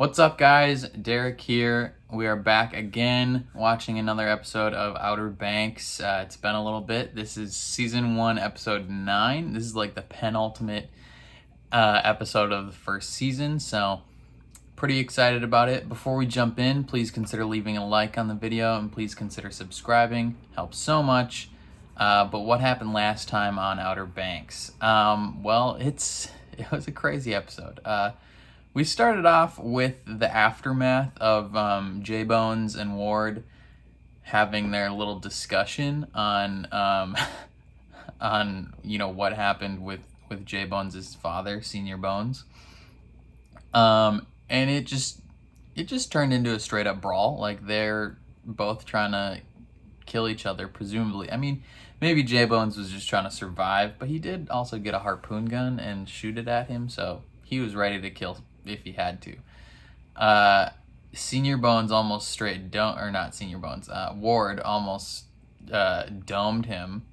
What's up, guys? Derek here. We are back again watching another episode of Outer Banks. It's been a little bit. This is season 1, episode 9. This is like the penultimate episode of the first season, so pretty excited about it. Before we jump in, please consider leaving a like on the video and please consider subscribing. Helps so much. But what happened last time on Outer Banks? Well, it was a crazy episode. We started off with the aftermath of J-Bones and Ward having their little discussion on on what happened with J-Bones' father, Senior Bones. And it just turned into a straight up brawl. Like, they're both trying to kill each other, presumably. I mean, maybe J-Bones was just trying to survive, but he did also get a harpoon gun and shoot it at him, so he was ready to kill if he had to. Senior Bones almost straight not Senior Bones. Ward almost domed him.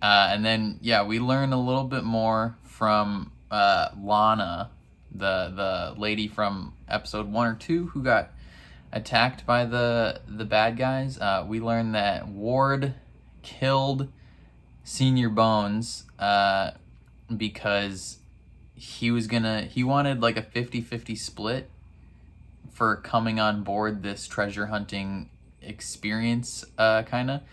And then we learn a little bit more from Lana, the lady from episode 1 or 2 who got attacked by the bad guys. We learn that Ward killed Senior Bones because he wanted like a 50-50 split for coming on board this treasure hunting experience, kinda.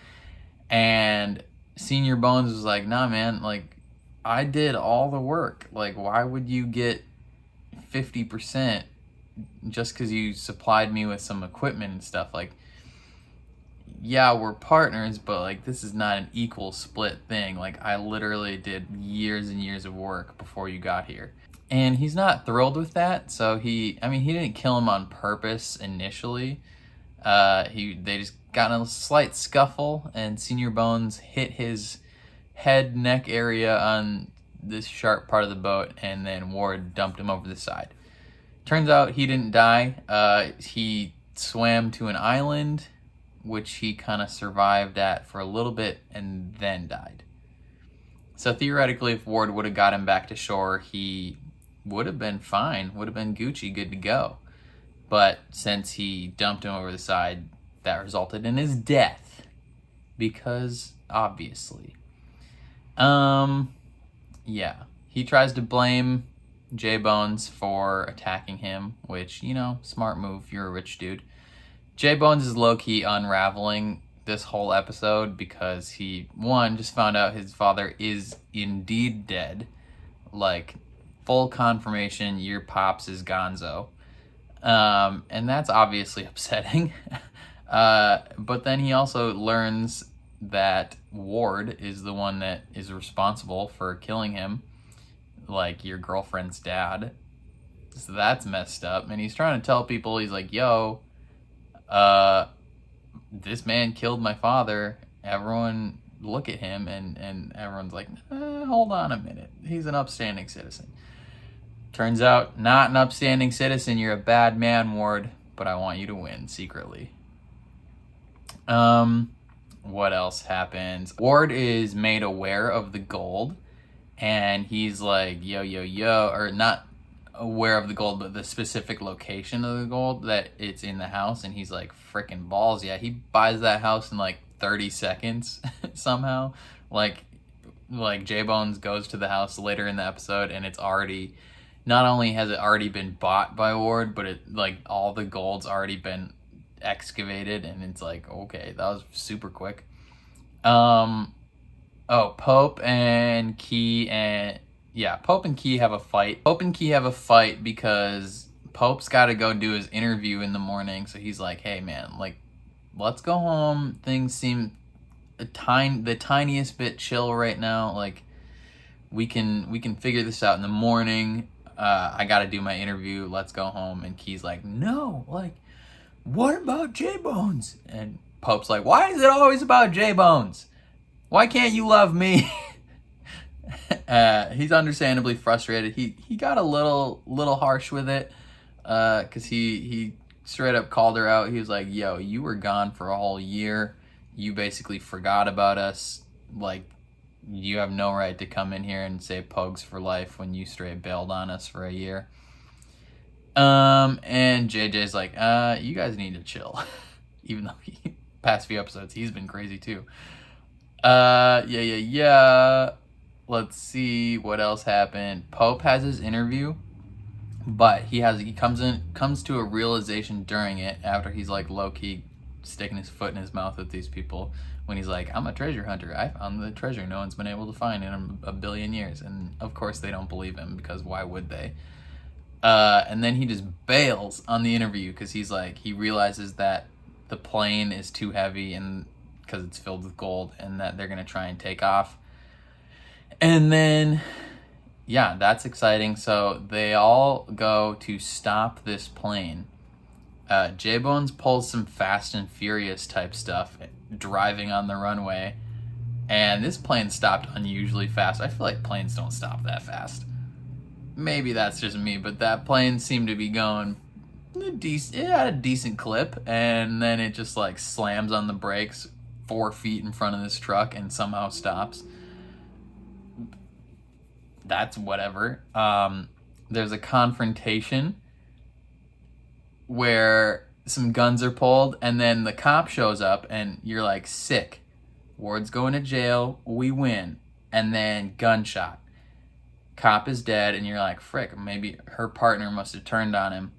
And Senior Bones was like, nah man, like, I did all the work. Like, why would you get 50% just because you supplied me with some equipment and stuff? Like, yeah, we're partners, but like, this is not an equal split thing. Like, I literally did years and years of work before you got here. And he's not thrilled with that, so he didn't kill him on purpose initially. They just got in a slight scuffle, and Senior Bones hit his head, neck area on this sharp part of the boat, and then Ward dumped him over the side. Turns out he didn't die. He swam to an island, which he kind of survived at for a little bit and then died. So theoretically, if Ward would have got him back to shore, he would have been fine, would have been Gucci, good to go. But since he dumped him over the side, that resulted in his death. Because, obviously. He tries to blame J-Bones for attacking him, which, smart move, you're a rich dude. J-Bones is low-key unraveling this whole episode because he, one, just found out his father is indeed dead. Like, full confirmation, your pops is gonzo. And that's obviously upsetting. But then he also learns that Ward is the one that is responsible for killing him, like your girlfriend's dad. So that's messed up. And he's trying to tell people, he's like, yo, this man killed my father. Everyone look at him. And everyone's like, hold on a minute. He's an upstanding citizen. Turns out, not an upstanding citizen. You're a bad man, Ward, but I want you to win secretly. What else happens? Ward is made aware of the gold, and he's like, yo, or not aware of the gold, but the specific location of the gold, that it's in the house, and he's like, freaking balls, yeah. He buys that house in like 30 seconds somehow. Like J-Bones goes to the house later in the episode, and it's already, not only has it already been bought by Ward, but it, like, all the gold's already been excavated, and it's like, okay, that was super quick. Pope and Key have a fight. Pope and Key have a fight because Pope's got to go do his interview in the morning, so he's like, hey man, like, let's go home. Things seem the tiniest bit chill right now. Like, we can figure this out in the morning. I gotta do my interview. Let's go home. And Key's like, no, like, what about J-Bones? And Pope's like, why is it always about J-Bones? Why can't you love me? He's understandably frustrated. He got a little harsh with it, because he straight up called her out. He was like, yo, you were gone for a whole year. You basically forgot about us. Like, you have no right to come in here and say Pogues for life when you straight bailed on us for a year. And JJ's like, you guys need to chill. Even though past few episodes, he's been crazy too. Yeah. Let's see what else happened. Pope has his interview, but he comes to a realization during it after he's like low-key sticking his foot in his mouth with these people when he's like, I'm a treasure hunter. I found the treasure no one's been able to find in a billion years. And of course they don't believe him, because why would they? And then he just bails on the interview because he's like, he realizes that the plane is too heavy and because it's filled with gold, and that they're going to try and take off. And then, yeah, that's exciting. So they all go to stop this plane. J-Bones pulls some Fast and Furious type stuff, driving on the runway. And this plane stopped unusually fast. I feel like planes don't stop that fast. Maybe that's just me, but that plane seemed to be going at a decent clip. And then it just like slams on the brakes 4 feet in front of this truck and somehow stops. That's whatever. There's a confrontation where some guns are pulled, and then the cop shows up, and you're like, sick. Ward's going to jail, we win. And then gunshot. Cop is dead, and you're like, frick, maybe her partner must have turned on him.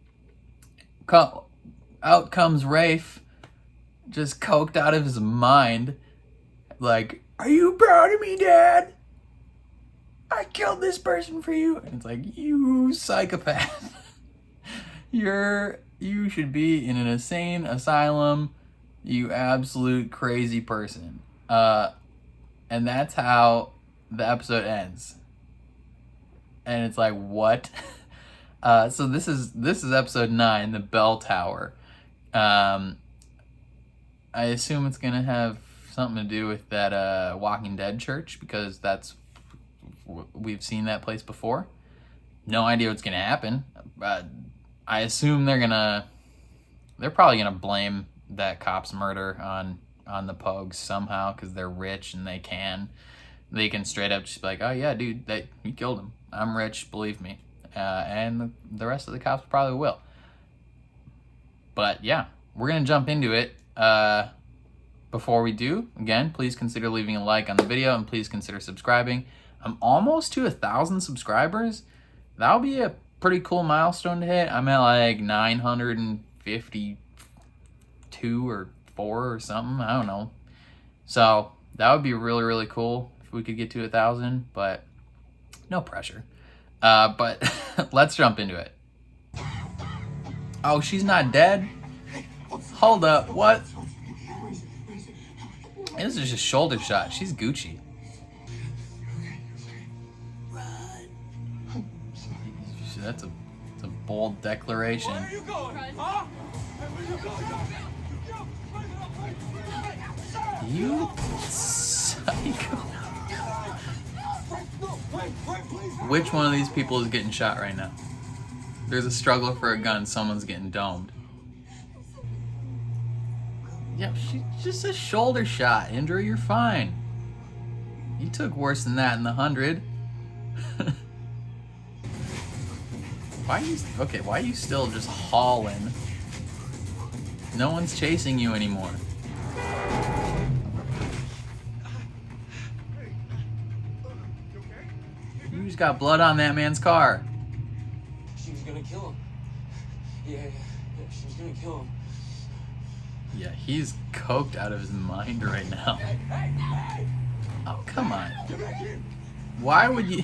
Out comes Rafe, just coked out of his mind. Like, are you proud of me, Dad? I killed this person for you. And it's like, you psychopath. You should be in an insane asylum, you absolute crazy person. And that's how the episode ends. And it's like, what? So this is episode 9, the bell tower. I assume it's gonna have something to do with that Walking Dead church, because we've seen that place before. No idea what's gonna happen. I assume they're probably gonna blame that cop's murder on the Pogues somehow, because they're rich and they can straight up just be like, oh yeah, dude, you killed him. I'm rich, believe me. And the rest of the cops probably will. But yeah, we're gonna jump into it. Before we do, again, please consider leaving a like on the video, and please consider subscribing. I'm almost to 1,000 subscribers. That'll be a pretty cool milestone to hit. I'm at like 952 or 4 or something. I don't know. So that would be really, really cool if we could get to 1,000, but no pressure. But let's jump into it. Oh, she's not dead? Hold up, what? This is just a shoulder shot. She's Gucci. That's a bold declaration. Where are you going? Huh? You psycho. Which one of these people is getting shot right now? There's a struggle for a gun. Someone's getting domed. Yeah, she's just a shoulder shot. Indra, you're fine. You took worse than that in the 100. Why are you still just hauling? No one's chasing you anymore. You just got blood on that man's car. She was gonna kill him. Yeah, she was gonna kill him. Yeah, he's coked out of his mind right now. Oh, come on. Why would you...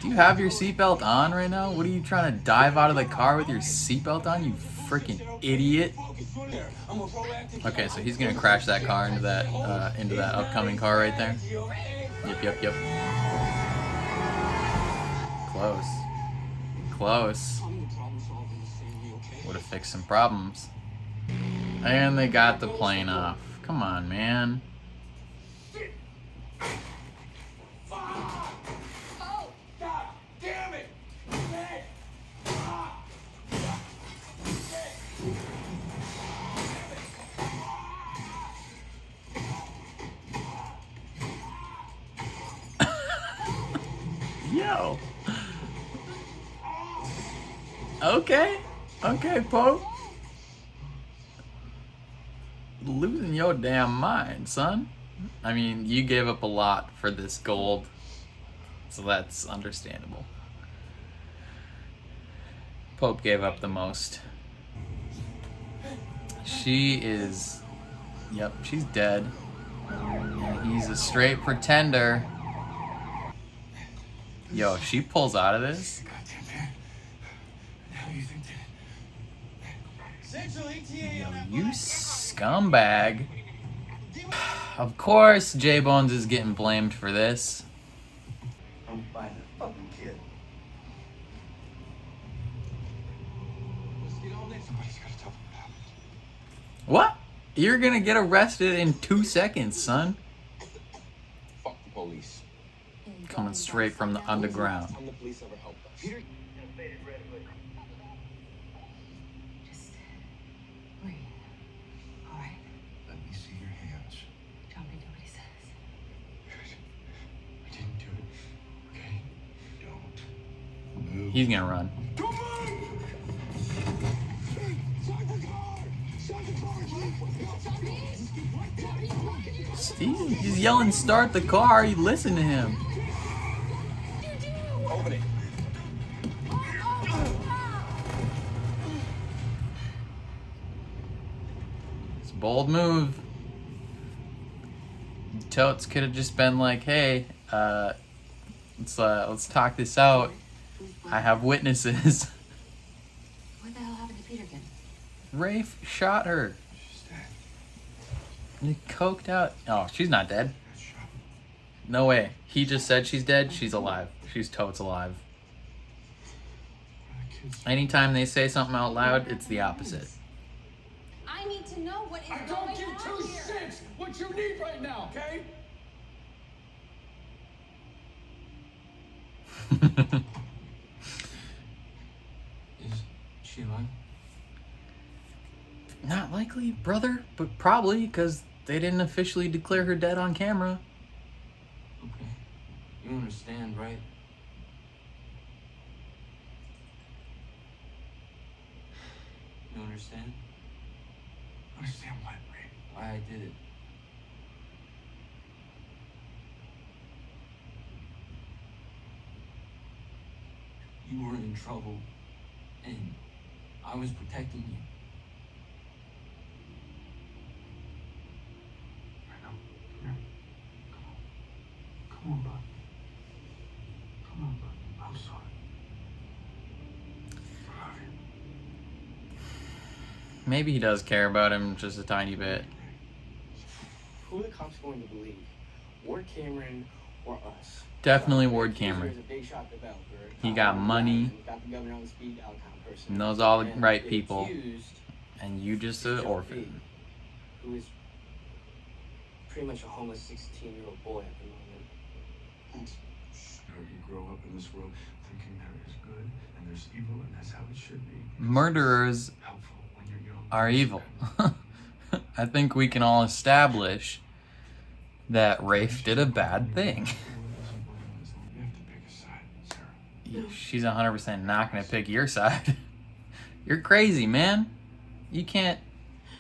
Do you have your seatbelt on right now? What are you trying to dive out of the car with your seatbelt on, you freaking idiot? Okay, so he's gonna crash that car into that upcoming car right there. Yep. Close. Would have fixed some problems. And they got the plane off. Come on, man. Oh, God damn it! Yo. Okay. Okay, Pope. Losing your damn mind, son. I mean, you gave up a lot for this gold, so that's understandable. Pope gave up the most. She is... Yep, she's dead. And he's a straight pretender. Yo, she pulls out of this. Yo, you scumbag. Of course, J-Bones is getting blamed for this. I'm buying a fucking kid. What? You're gonna get arrested in 2 seconds, son. Fuck the police. Coming straight from the underground. Time the police ever helped us. Peter. Just breathe. All right? Let me see your hands. Don't do what he says. I didn't do it. Okay? Don't move. He's gonna run. Steve, he's yelling, "Start the car!" You listen to him. Open it. It's a bold move. Totes could have just been like, "Hey, let's talk this out. I have witnesses." What the hell happened to Peterkin? Rafe shot her. She's dead. He coked out. Oh, she's not dead. That's shot. No way. He just said she's dead. She's alive. She's totes alive. Where are the kids? Anytime they say something out loud, it's the opposite. I need to know what is I going don't on give two here. shits what you need right now, okay? Is she alive? Not likely, brother, but probably because they didn't officially declare her dead on camera. Okay. You understand, right? You understand? Understand what, Ray? Why I did it. You were in trouble, and I was protecting you. I know. Come here. Come on, bud. Come on, bud. I'm sorry. I love you. Maybe he does care about him just a tiny bit. Who are the cops going to believe? Ward Cameron or us? Definitely Ward Accuser Cameron. is a big shot developer. He got money. Got the governor on the speed dial kind of person. Knows all the And right the people. accused And you just an is orphan. Who is pretty much a homeless 16-year-old boy at the moment. You grow up in this world thinking there is good and there's evil, and that's how it should be. Murderers Helpful when you're young. are evil. I think we can all establish that Rafe did a bad thing. You have to pick a side, Sarah. She's 100% not going to pick your side. You're crazy, man. You can't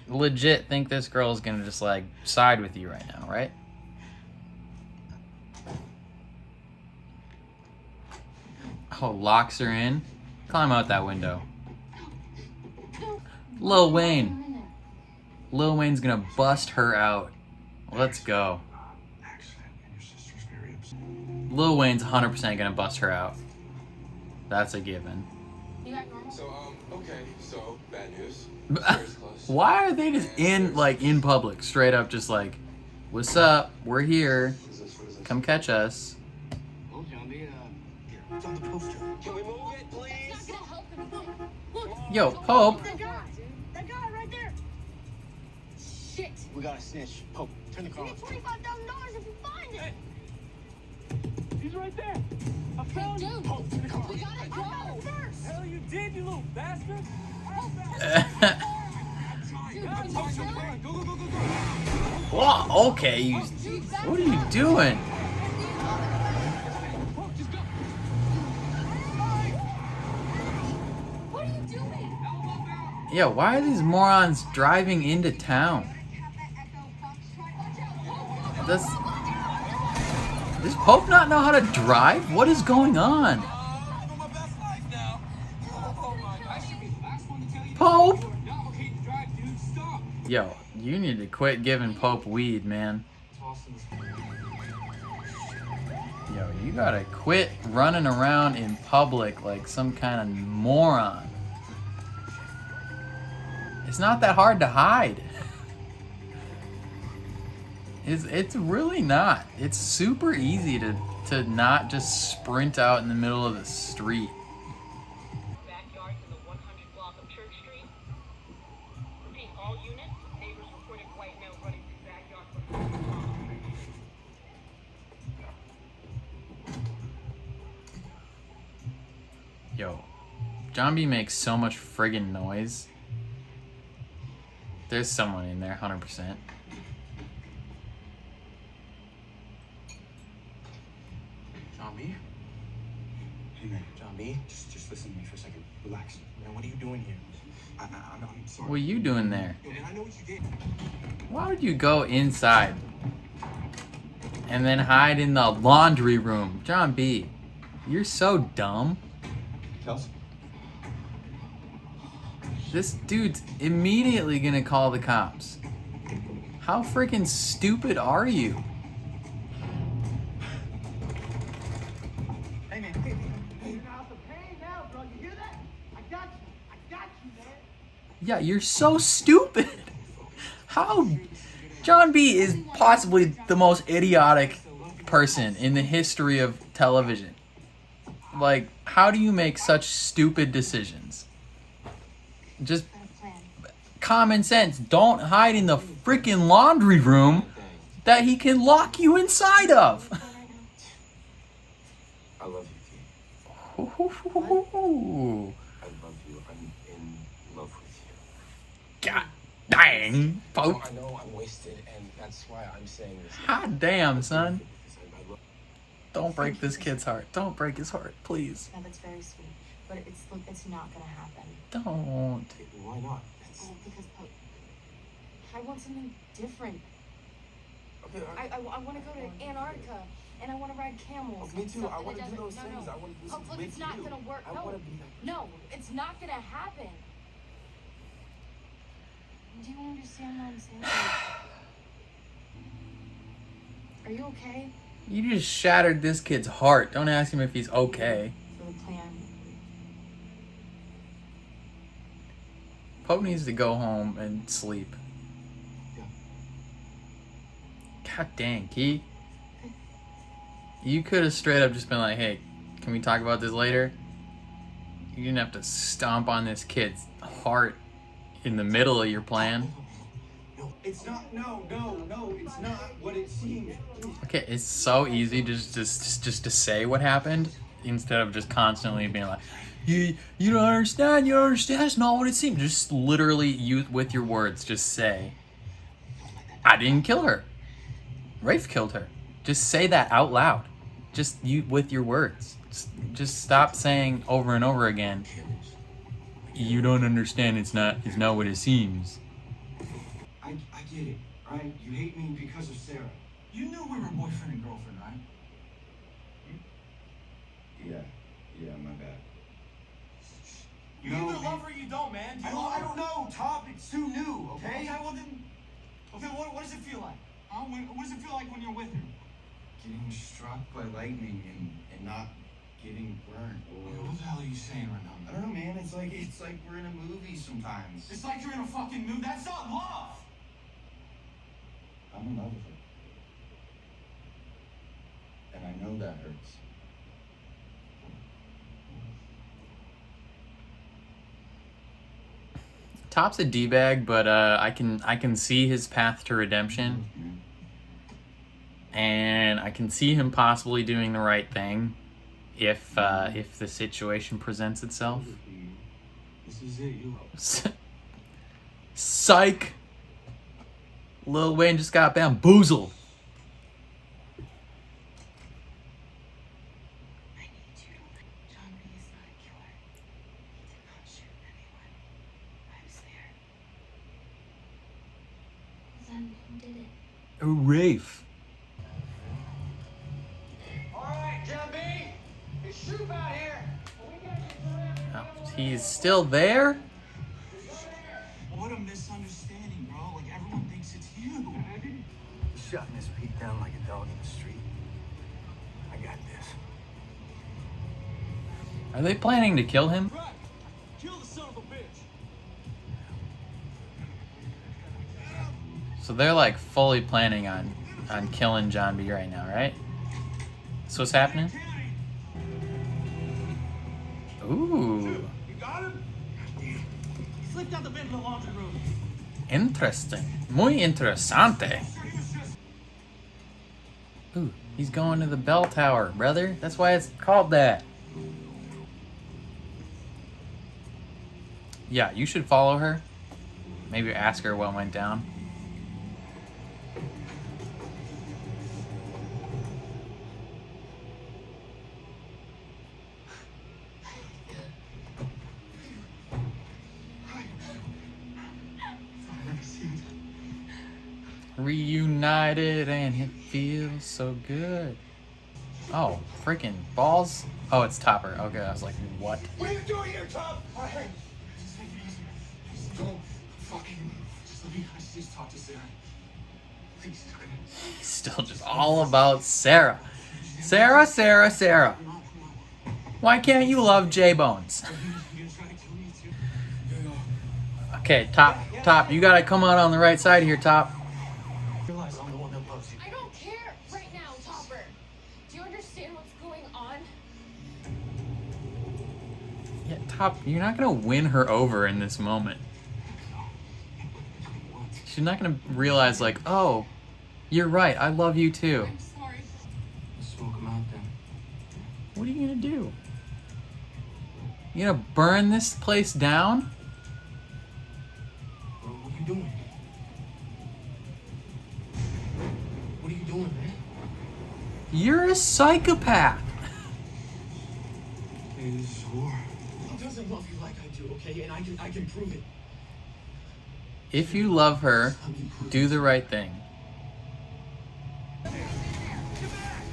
legit think this girl is going to just like side with you right now, right? Oh, locks her in. Climb out that window. Lil Wayne. Lil Wayne's going to bust her out. Let's go. Accident, and your sister's very upset. Lil Wayne's 100% going to bust her out. That's a given. You got normal? So, okay, so, bad news. Why are they just in public, straight up just like, "What's up? We're here. Come catch us." Oh, Johnny, it's on the poster. Can we move it, please? It's not gonna help anything. Look, Yo, Pope. that guy, dude. That guy right there. Shit. We got a snitch. Pope, turn the car You on. get $25,000 if you find it. He's right there. I Hey, found him. dude. Pope, turn the car on. We gotta go first. Hell, you did, you little bastard. Dude, can you chill? Go, go, go, go, go. Whoa, okay, you, Dude, back what are you up. doing? Pope, just go. What are you doing? Yeah, why are these morons driving into town? Does Pope not know how to drive? What is going on? Pope! Yo, you need to quit giving Pope weed, man. Yo, you gotta quit running around in public like some kind of moron. It's not that hard to hide. It's really not. It's super easy to not just sprint out in the middle of the street. Backyard in the 100 block of Church Street. Repeat, all units. Neighbors reported white male running through backyard. Yo, John B makes so much friggin' noise. There's someone in there, 100%. John B? Hey man, John B, just listen to me for a second. Relax. Man, what are you doing here? I'm sorry. What are you doing there? Yo, man, I know what you did. Why would you go inside and then hide in the laundry room? John B, you're so dumb. Kels? This dude's immediately gonna call the cops. How freaking stupid are you? Hey man, You're out the pain now, bro. You hear that? I got you, man. Yeah, you're so stupid. How? John B is possibly the most idiotic person in the history of television. Like, how do you make such stupid decisions? Just common sense. Don't hide in the freaking laundry room that he can lock you inside of. I love you, Key. Ooh. I love you. I'm in love with you. God dang, Pope. I know I'm wasted, and that's why I'm saying this. God damn, son. I love Don't break this kid's heart. Don't break his heart, please. No, that's very sweet, but it's not gonna happen. Don't. Why not? Because I want something different. Okay, I want to go to Antarctica and I want to ride camels. me and too. stuff I in want the to do desert. those things. I want to do Look, something it's not gonna work. I want to be that. No, it's not gonna happen. Do you understand what I'm saying? Are you okay? You just shattered this kid's heart. Don't ask him if he's okay. For the plan. Pope needs to go home and sleep. God dang, Key. You could have straight up just been like, hey, can we talk about this later? You didn't have to stomp on this kid's heart in the middle of your plan. No, it's not. No, it's not what it seems. Okay, it's so easy just to say what happened instead of just constantly being like, you don't understand, that's not what it seemed. Just literally, you with your words, just say, I didn't kill her. Rafe killed her. Just say that out loud. Just you with your words. Just stop saying over and over again, you don't understand, it's not what it seems. I get it, right? You hate me because of Sarah. You knew we were boyfriend and girlfriend, right? Yeah, my bad. You either love her or you don't, man. I don't know, Top. It's too new, okay? Okay, well then. Okay, what does it feel like? What does it feel like when you're with her? Getting struck by lightning and not getting burned. What the hell are you saying right now? I don't know, man. It's like we're in a movie sometimes. It's like you're in a fucking movie. That's not love. I'm in love with her. And I know that hurts. Top's a D-bag, but I can see his path to redemption. And I can see him possibly doing the right thing if the situation presents itself. This is it, you. Psych! Lil Wayne just got bamboozled. I need you to let John B is not a killer. He did not shoot anyone. I have then who did it? Rafe. Alright, John B. It's Shoop out here. Oh, he's still there? What a misunderstanding, bro. Like, everyone thinks it's you. He's shutting his Pete down like a dog in the street. I got this. Are they planning to kill him? Right. Kill the son of a bitch. So they're like fully planning on killing John B right now, right? That's what's happening? Ooh. You got him? He slipped out the vent in the laundry room. Interesting. Muy interesante. Ooh, he's going to the bell tower, brother. That's why it's called that. Yeah, you should follow her. Maybe ask her what went down. Reunited and it feels so good. Oh, freaking balls. Oh, it's Topper. Okay, I was like, what? What are you doing here, Tom? Alright. Just take it easy. Just don't fucking... Just let me just talk to Sarah. Please, okay? He's still just all about Sarah. Sarah, Sarah, Sarah. Why can't you love J-Bones? You're gonna try to kill me too? Okay, Top, you gotta come out on the right side here, Top. Realize I'm the one that loves you. I don't care right now, Topper. Do you understand what's going on? Yeah, Top, you're not gonna win her over in this moment. She's not gonna realize, like, oh, you're right, I love you too. I'm sorry. Smoke him out then. What are you gonna do? You gonna burn this place down? Bro, what are you doing? What are you doing, man? You're a psychopath. Hey, this is war. He doesn't love you like I do, okay? And I can prove it. If you love her, do the right thing.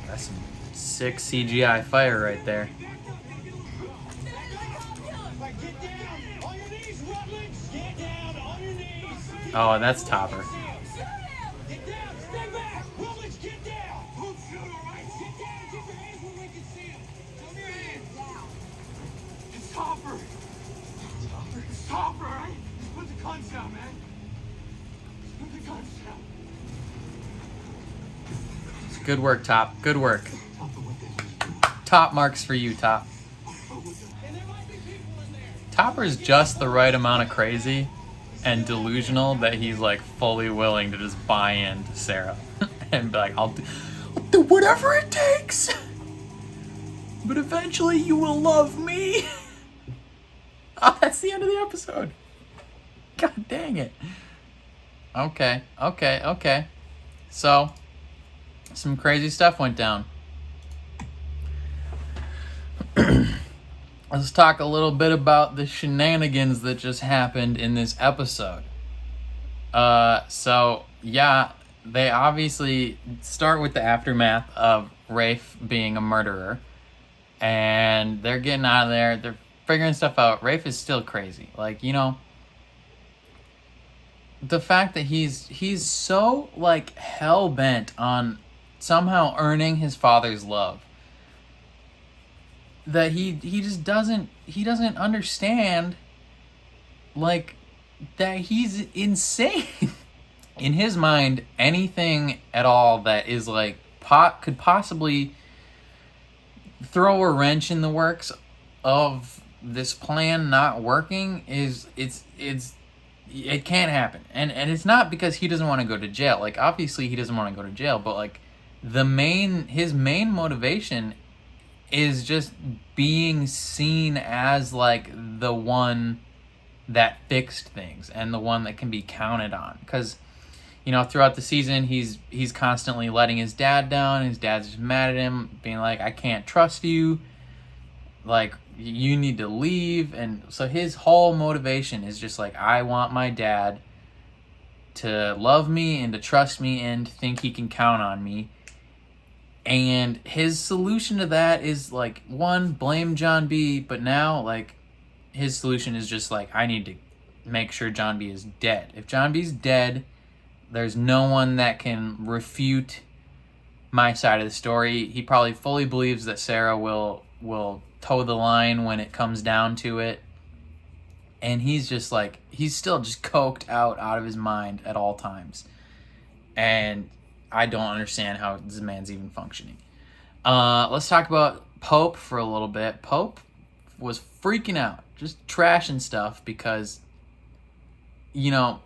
That's some sick CGI fire right there. Get down! On your knees, Rutledge! Get down! On your knees! Oh, and that's Topper. Get down! Stay back! Rutledge, get down! Don't shoot, alright? Get down! Keep your hands where we can see them! Show me your hands! Down! It's Topper! Topper? It's Topper, alright? Just put the guns down, man! Just put the guns down! Good work, Top. Good work. Topper, what this is. Top marks for you, Top. And there might be people in there! Topper's just the right amount of crazy and delusional that he's like fully willing to just buy into Sarah and be like, I'll do whatever it takes. But eventually you will love me. Oh, that's the end of the episode. God dang it. Okay. So, some crazy stuff went down. Let's talk a little bit about the shenanigans that just happened in this episode. So, yeah, they obviously start with the aftermath of Rafe being a murderer. And they're getting out of there. They're figuring stuff out. Rafe is still crazy. Like, you know, the fact that he's so, like, hell-bent on somehow earning his father's love that he just doesn't understand, like, that he's insane. In his mind, anything at all that is like could possibly throw a wrench in the works of this plan not working it can't happen. And it's not because he doesn't want to go to jail. Like, obviously he doesn't want to go to jail, but like his main motivation is just being seen as like the one that fixed things and the one that can be counted on. Because, you know, throughout the season, he's constantly letting his dad down. His dad's just mad at him, being like, I can't trust you. Like, you need to leave. And so his whole motivation is just like, I want my dad to love me and to trust me and to think he can count on me. And his solution to that is like, one, blame John B, but now like his solution is just like, I need to make sure John B is dead. If John B's dead, there's no one that can refute my side of the story. He probably fully believes that Sarah will toe the line when it comes down to it. And he's just like, he's still just coked out of his mind at all times. And I don't understand how this man's even functioning. Let's talk about Pope for a little bit. Pope was freaking out, just trashing stuff because, you know,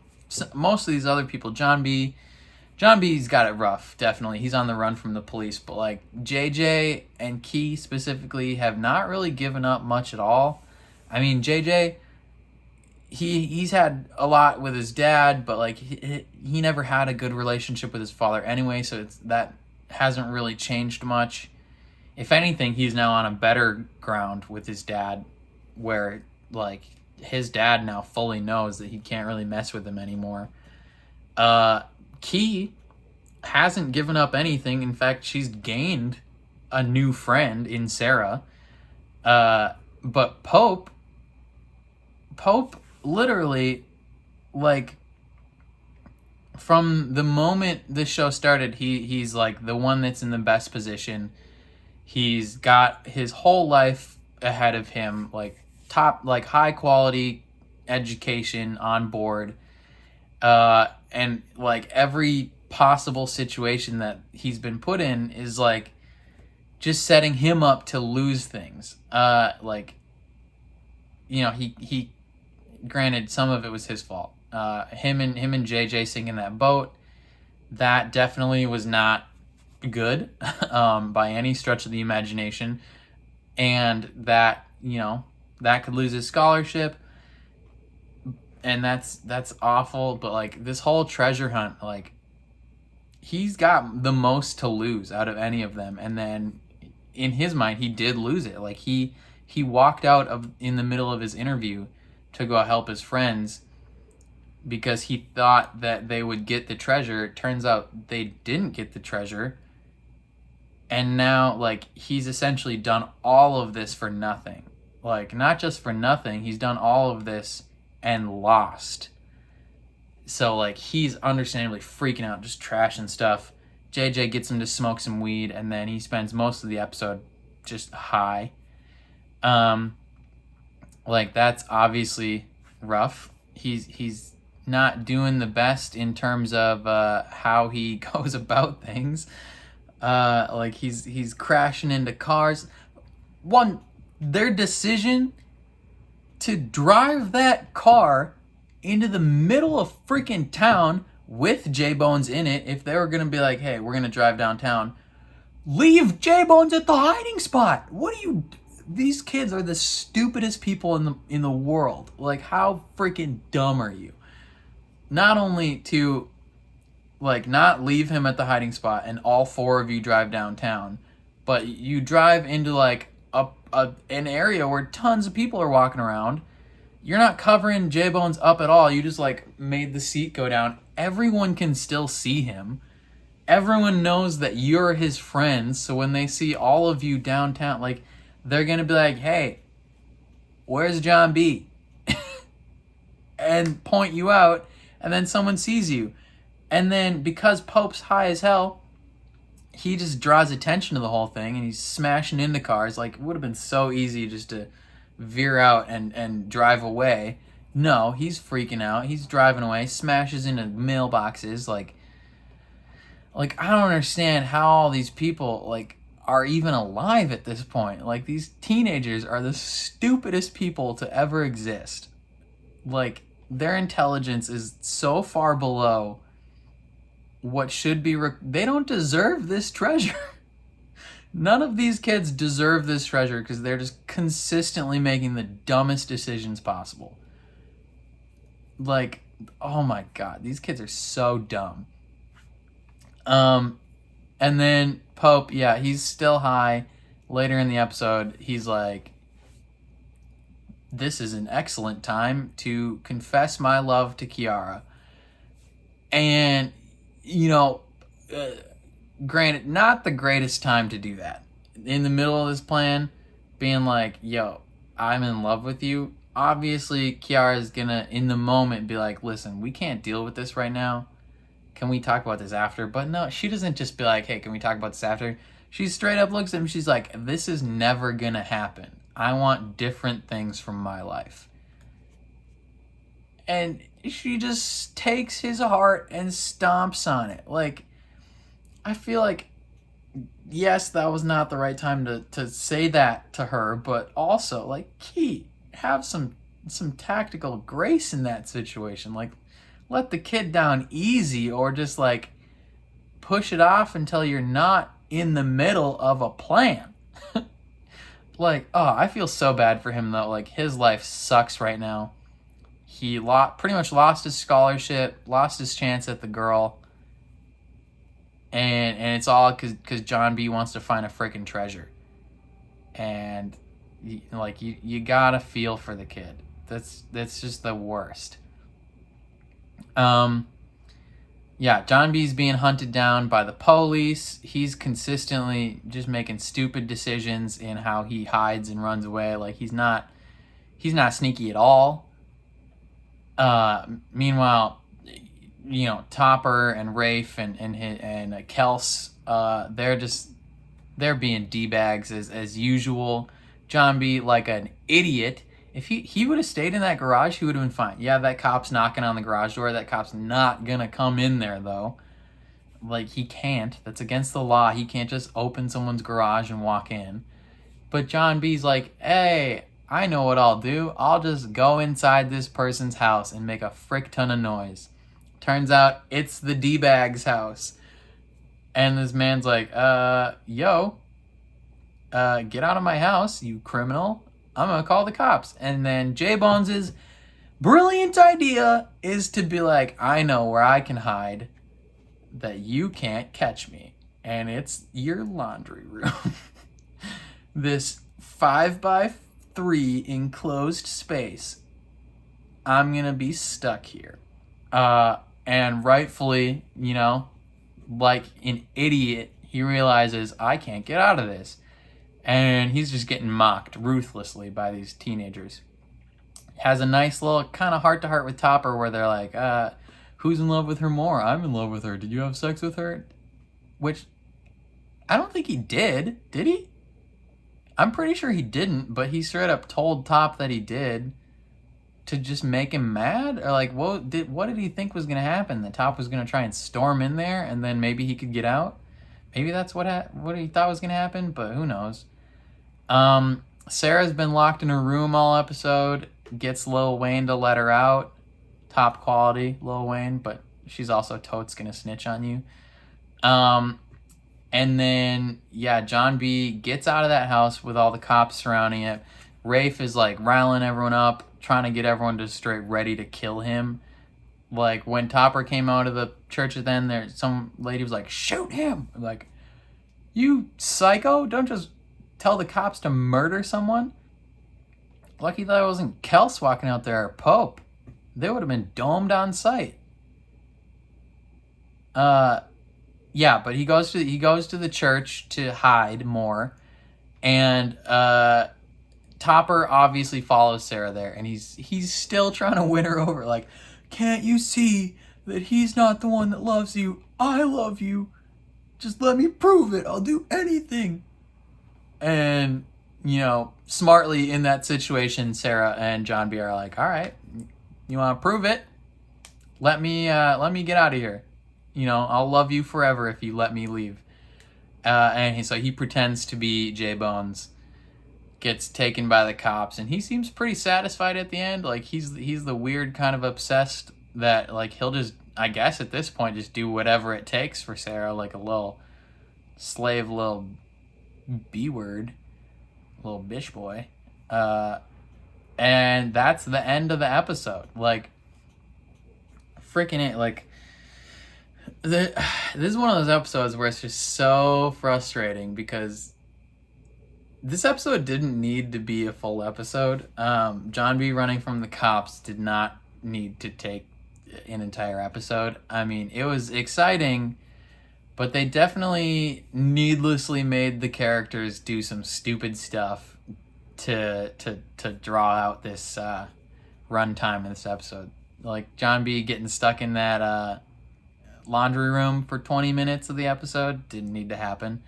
most of these other people, John B's got it rough, definitely. He's on the run from the police. But, like, JJ and Key specifically have not really given up much at all. I mean, JJ, he's had a lot with his dad, but, like, he never had a good relationship with his father anyway, so that hasn't really changed much. If anything, he's now on a better ground with his dad, where, like, his dad now fully knows that he can't really mess with him anymore. Key hasn't given up anything. In fact, she's gained a new friend in Sarah. But Pope literally, like, from the moment this show started, he's like the one that's in the best position. He's got his whole life ahead of him, like top, like high quality education on board, and like every possible situation that he's been put in is like just setting him up to lose things. Like, you know, he granted, some of it was his fault. Him and JJ sinking that boat, that definitely was not good by any stretch of the imagination, and that, you know, that could lose his scholarship, and that's awful. But like this whole treasure hunt, like he's got the most to lose out of any of them, and then in his mind he did lose it. Like he walked out in the middle of his interview to go help his friends because he thought that they would get the treasure. It turns out they didn't get the treasure. And now, like, he's essentially done all of this for nothing. Like, not just for nothing, he's done all of this and lost. So, like, he's understandably freaking out, just trashing stuff. JJ gets him to smoke some weed, and then he spends most of the episode just high. Like, that's obviously rough. He's not doing the best in terms of how he goes about things. Like he's crashing into cars. Their decision to drive that car into the middle of freaking town with J-Bones in it, if they were gonna be like, hey, we're gonna drive downtown, leave J-Bones at the hiding spot. These kids are the stupidest people in the world. Like, how freaking dumb are you? Not only to, like, not leave him at the hiding spot and all four of you drive downtown, but you drive into, like, an area where tons of people are walking around. You're not covering J-Bones up at all. You just, like, made the seat go down. Everyone can still see him. Everyone knows that you're his friends, so when they see all of you downtown, like, they're going to be like, hey, where's John B? And point you out, and then someone sees you. And then because Pope's high as hell, he just draws attention to the whole thing, and he's smashing into cars. Like, it would have been so easy just to veer out and drive away. No, he's freaking out. He's driving away, smashes into mailboxes. Like I don't understand how all these people, like, are even alive at this point. Like, these teenagers are the stupidest people to ever exist. Like, their intelligence is so far below what should be... they don't deserve this treasure. None of these kids deserve this treasure because they're just consistently making the dumbest decisions possible. Like, oh my god, these kids are so dumb. And then Pope, yeah, he's still high. Later in the episode, he's like, this is an excellent time to confess my love to Kiara. And, granted, not the greatest time to do that. In the middle of this plan, being like, yo, I'm in love with you. Obviously, Kiara's gonna, in the moment, be like, listen, we can't deal with this right now. Can we talk about this after? But no, she doesn't just be like, hey, can we talk about this after? She straight up looks at him. She's like, this is never gonna happen. I want different things from my life. And she just takes his heart and stomps on it. Like, I feel like, yes, that was not the right time to say that to her, but also, like, have some tactical grace in that situation. Like, let the kid down easy, or just, like, push it off until you're not in the middle of a plan. Like, oh, I feel so bad for him, though. Like, his life sucks right now. He pretty much lost his scholarship, lost his chance at the girl. And it's all because John B wants to find a freaking treasure. And, you gotta feel for the kid. That's just the worst. Yeah, John B's being hunted down by the police. He's consistently just making stupid decisions in how he hides and runs away. Like, he's not sneaky at all. Meanwhile, Topper and Rafe and Kels, they're being D-bags as usual. John B, like an idiot. If he would have stayed in that garage, he would have been fine. Yeah, that cop's knocking on the garage door. That cop's not gonna come in there, though. Like, he can't. That's against the law. He can't just open someone's garage and walk in. But John B's like, hey, I know what I'll do. I'll just go inside this person's house and make a frick ton of noise. Turns out it's the D-bag's house. And this man's like, yo, get out of my house, you criminal. I'm gonna call the cops. And then J-Bones' brilliant idea is to be like, I know where I can hide that you can't catch me. And it's your laundry room. This 5x3 enclosed space. I'm gonna be stuck here. And rightfully, like an idiot, he realizes I can't get out of this. And he's just getting mocked ruthlessly by these teenagers. Has a nice little kind of heart-to-heart with Topper where they're like, who's in love with her more? I'm in love with her. Did you have sex with her? Which, I don't think he did. Did he? I'm pretty sure he didn't, but he straight up told Top that he did to just make him mad? Or like, what did he think was going to happen? That Top was going to try and storm in there and then maybe he could get out? Maybe that's what he thought was going to happen, but who knows? Sarah's been locked in her room all episode, gets Lil Wayne to let her out. Top quality, Lil Wayne, but she's also totes gonna snitch on you. And then, yeah, John B gets out of that house with all the cops surrounding it. Rafe is like riling everyone up, trying to get everyone to straight ready to kill him. Like, when Topper came out of the church then, some lady was like, shoot him! Like, you psycho, don't just tell the cops to murder someone. Lucky that it wasn't Kels walking out there or Pope. They would have been domed on sight. Yeah, but he goes to the church to hide more, and Topper obviously follows Sarah there, and he's still trying to win her over. Like, can't you see that he's not the one that loves you? I love you. Just let me prove it. I'll do anything. And, smartly in that situation, Sarah and John B are like, all right, you want to prove it? Let me get out of here. I'll love you forever if you let me leave. And so he pretends to be J-Bones, gets taken by the cops, and he seems pretty satisfied at the end. Like, he's the weird kind of obsessed that, like, he'll just, I guess at this point, just do whatever it takes for Sarah, like a little slave, little B-word, little bish boy. And that's the end of the episode. Like, freaking it. Like, this is one of those episodes where it's just so frustrating because this episode didn't need to be a full episode. John B running from the cops did not need to take an entire episode. I mean, it was exciting, but they definitely needlessly made the characters do some stupid stuff to draw out this runtime in this episode. Like John B getting stuck in that laundry room for 20 minutes of the episode didn't need to happen.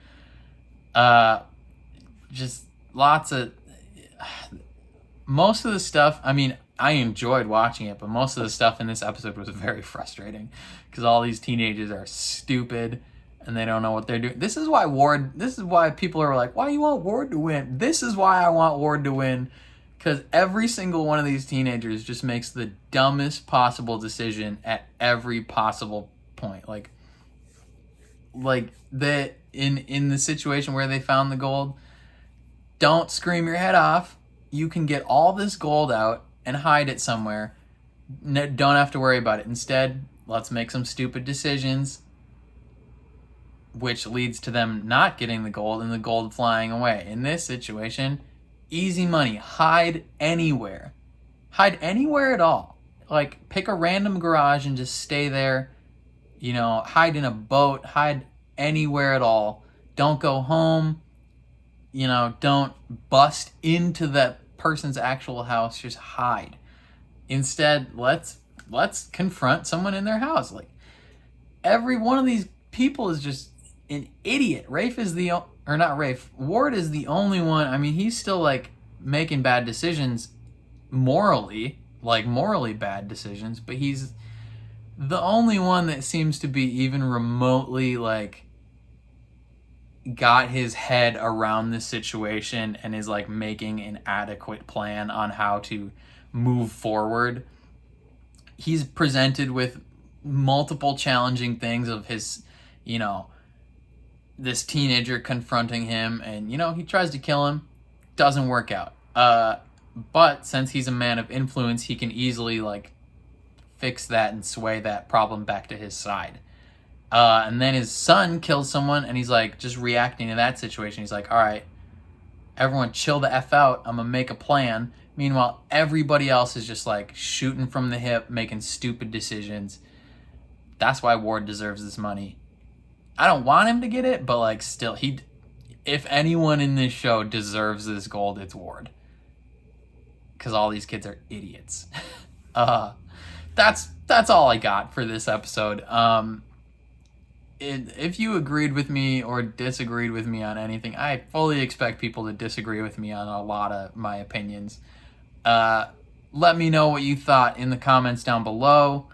Just lots of most of the stuff. I mean, I enjoyed watching it, but most of the stuff in this episode was very frustrating because all these teenagers are stupid and they don't know what they're doing. This is why people are like, why you want Ward to win? This is why I want Ward to win, because every single one of these teenagers just makes the dumbest possible decision at every possible point. Like the in the situation where they found the gold, don't scream your head off. You can get all this gold out and hide it somewhere. Don't have to worry about it. Instead, let's make some stupid decisions, which leads to them not getting the gold and the gold flying away. In this situation, easy money. Hide anywhere. Hide anywhere at all. Like, pick a random garage and just stay there. You know, hide in a boat. Hide anywhere at all. Don't go home. You know, don't bust into that person's actual house. Just hide. Instead, let's confront someone in their house. Like, every one of these people is just an idiot. Rafe is Ward is the only one. I mean, he's still like making bad decisions morally bad decisions, but he's the only one that seems to be even remotely like got his head around the situation and is like making an adequate plan on how to move forward. He's presented with multiple challenging things of his, you know, this teenager confronting him, and, you know, he tries to kill him. Doesn't work out. But since he's a man of influence, he can easily, like, fix that and sway that problem back to his side. And then his son kills someone, and he's, like, just reacting to that situation. He's like, all right, everyone chill the F out. I'm gonna make a plan. Meanwhile, everybody else is just, like, shooting from the hip, making stupid decisions. That's why Ward deserves this money. I don't want him to get it, but like still, if anyone in this show deserves this gold, it's Ward. Because all these kids are idiots. That's all I got for this episode. If you agreed with me or disagreed with me on anything, I fully expect people to disagree with me on a lot of my opinions. Let me know what you thought in the comments down below.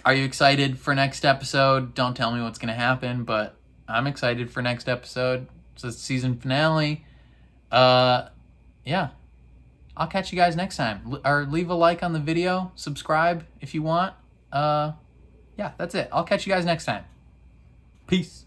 Are you excited for next episode? Don't tell me what's going to happen, but I'm excited for next episode. It's the season finale. Yeah. I'll catch you guys next time. Or leave a like on the video. Subscribe if you want. Yeah, that's it. I'll catch you guys next time. Peace.